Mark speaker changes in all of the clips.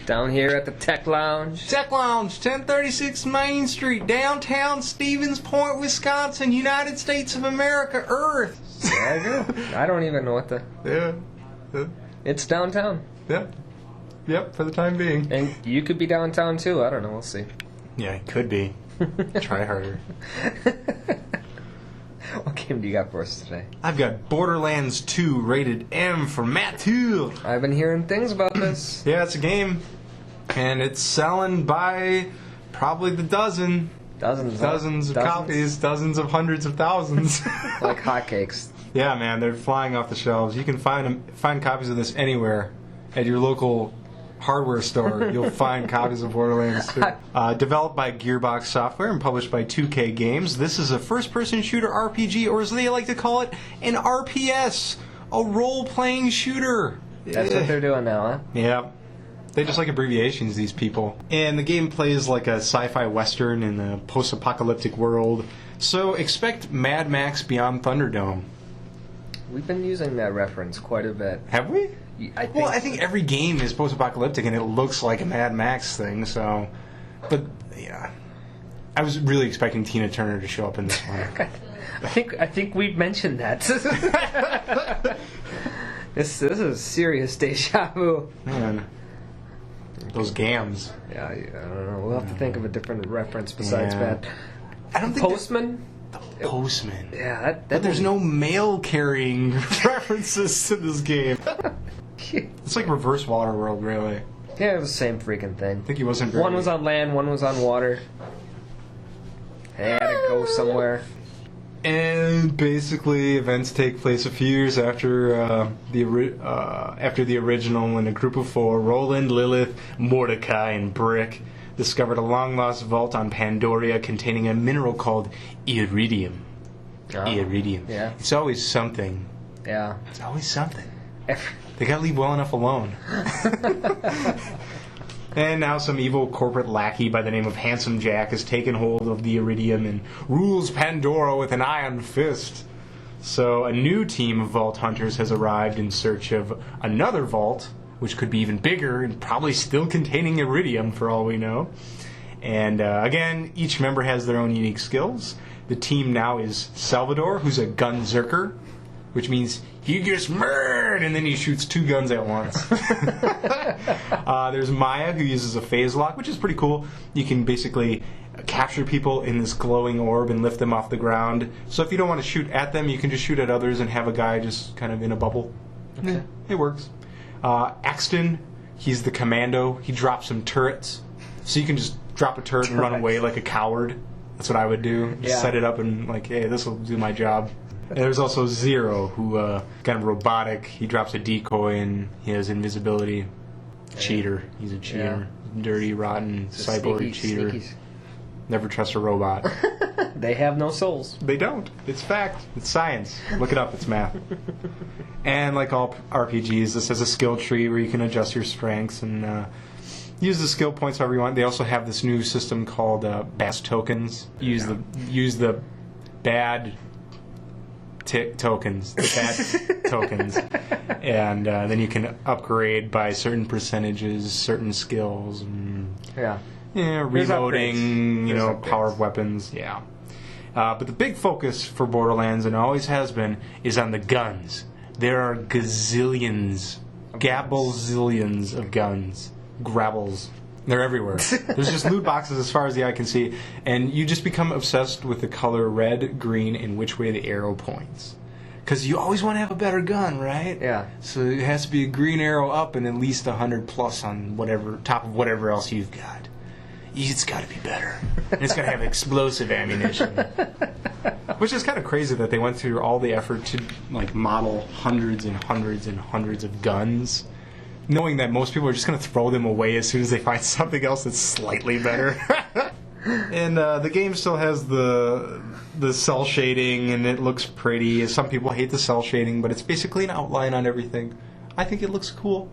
Speaker 1: Down here at the Tech Lounge.
Speaker 2: Tech Lounge, 1036 Main Street, downtown Stevens Point, Wisconsin, United States of America, Earth.
Speaker 1: There you go. I don't even know what the...
Speaker 2: Yeah.
Speaker 1: It's downtown.
Speaker 2: Yep, for the time being.
Speaker 1: And you could be downtown too. I don't know. We'll see.
Speaker 2: Yeah, it could be. Try harder.
Speaker 1: What game do you got for us today?
Speaker 2: I've got Borderlands 2 rated M for mature.
Speaker 1: I've been hearing things about this.
Speaker 2: Yeah, it's a game. And it's selling by probably the dozen. Dozens of copies, dozens of hundreds of thousands.
Speaker 1: Like hotcakes.
Speaker 2: Yeah, man, they're flying off the shelves. You can find copies of this anywhere. At your local hardware store, you'll find copies of Borderlands 2. Developed by Gearbox Software and published by 2K Games, this is a first-person shooter RPG, or as they like to call it, an RPS, a role-playing shooter.
Speaker 1: That's what they're doing now, huh?
Speaker 2: Yeah. They just like abbreviations, these people. And the game plays like a sci-fi western in a post-apocalyptic world. So expect Mad Max Beyond Thunderdome.
Speaker 1: We've been using that reference quite a bit.
Speaker 2: Have we?
Speaker 1: I
Speaker 2: think every game is post-apocalyptic and it looks like a Mad Max thing, so... But, yeah. I was really expecting Tina Turner to show up in this one.
Speaker 1: I think we've mentioned that. This is serious deja vu.
Speaker 2: Man. Those gams.
Speaker 1: Yeah, I don't know. We'll have to think of a different reference besides that.
Speaker 2: I don't think
Speaker 1: Postman?
Speaker 2: The Postman.
Speaker 1: Yeah,
Speaker 2: But there's no mail-carrying references to this game. It's like Reverse Waterworld, really.
Speaker 1: Yeah, it was the same freaking thing.
Speaker 2: I think he wasn't very...
Speaker 1: One was on land, one was on water. They had to go somewhere.
Speaker 2: And basically, events take place a few years after the original, when a group of four, Roland, Lilith, Mordecai, and Brick, discovered a long-lost vault on Pandoria containing a mineral called iridium.
Speaker 1: Oh.
Speaker 2: Iridium.
Speaker 1: Yeah.
Speaker 2: It's always something.
Speaker 1: Yeah.
Speaker 2: It's always something. They gotta leave well enough alone. And now some evil corporate lackey by the name of Handsome Jack has taken hold of the iridium and rules Pandora with an iron fist. So a new team of vault hunters has arrived in search of another vault, which could be even bigger and probably still containing iridium for all we know. And again, each member has their own unique skills. The team now is Salvador, who's a gunzerker, which means he gets murdered and then he shoots two guns at once. There's Maya, who uses a phase lock, which is pretty cool. You can basically capture people in this glowing orb and lift them off the ground. So if you don't want to shoot at them, you can just shoot at others and have a guy just kind of in a bubble. Okay. Yeah, it works. Axton, he's the commando. He drops some turrets. So you can just drop a turret and run away like a coward. That's what I would do. Just set it up and like, hey, this will do my job. And there's also Zero, who kind of robotic. He drops a decoy and he has invisibility. Cheater. He's a cheater. Yeah. Dirty, rotten, cyborg cheater. Sneaky. Never trust a robot.
Speaker 1: They have no souls.
Speaker 2: They don't. It's fact. It's science. Look it up. It's math. And like all RPGs, this has a skill tree where you can adjust your strengths and use the skill points however you want. They also have this new system called BAS tokens. Use the bad tokens, and then you can upgrade by certain percentages, certain skills, and reloading, power of weapons, but the big focus for Borderlands, and always has been, is on the guns. There are gazillions, gabble-zillions of guns, grabbles. They're everywhere. There's just loot boxes as far as the eye can see, and you just become obsessed with the color red, green, and which way the arrow points. Because you always want to have a better gun, right?
Speaker 1: Yeah.
Speaker 2: So it has to be a green arrow up and at least 100 plus on top of whatever else you've got. It's got to be better. And it's got to have explosive ammunition. Which is kind of crazy that they went through all the effort to model hundreds and hundreds and hundreds of guns, knowing that most people are just going to throw them away as soon as they find something else that's slightly better. And the game still has the cell shading, and it looks pretty. Some people hate the cell shading, but it's basically an outline on everything. I think it looks cool.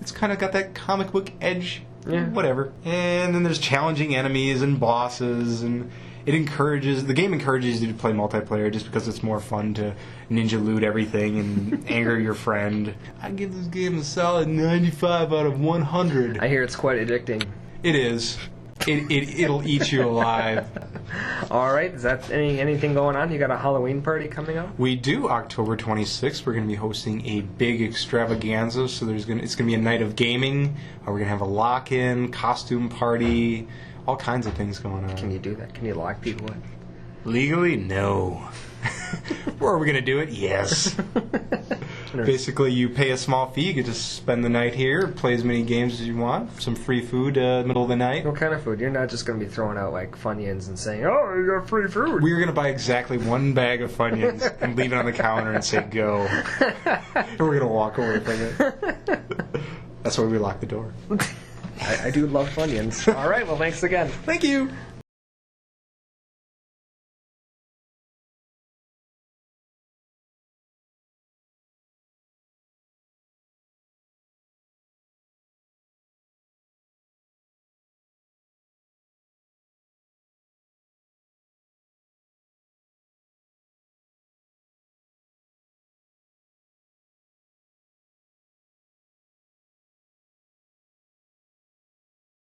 Speaker 2: It's kind of got that comic book edge. Yeah. Whatever. And then there's challenging enemies and bosses, and the game encourages you to play multiplayer just because it's more fun to ninja loot everything and anger your friend. I give this game a solid 95 out of 100.
Speaker 1: I hear it's quite addicting.
Speaker 2: It is. It'll eat you alive.
Speaker 1: All right, is that anything going on? You got a Halloween party coming up?
Speaker 2: We do. October 26th. We're going to be hosting a big extravaganza. So it's going to be a night of gaming. We're going to have a lock-in, costume party, all kinds of things going on.
Speaker 1: Can you do that? Can you lock people in?
Speaker 2: Legally, no. Or are we going to do it? Yes. Basically, you pay a small fee. You get to spend the night here, play as many games as you want. Some free food middle of the night.
Speaker 1: What kind of food? You're not just going to be throwing out like Funyuns and saying, "Oh, you got free food."
Speaker 2: We're going to buy exactly one bag of Funyuns and leave it on the counter and say, "Go." And we're going to walk away from it. That's why we lock the door.
Speaker 1: I do love Funyuns. All right, well, thanks again.
Speaker 2: Thank you.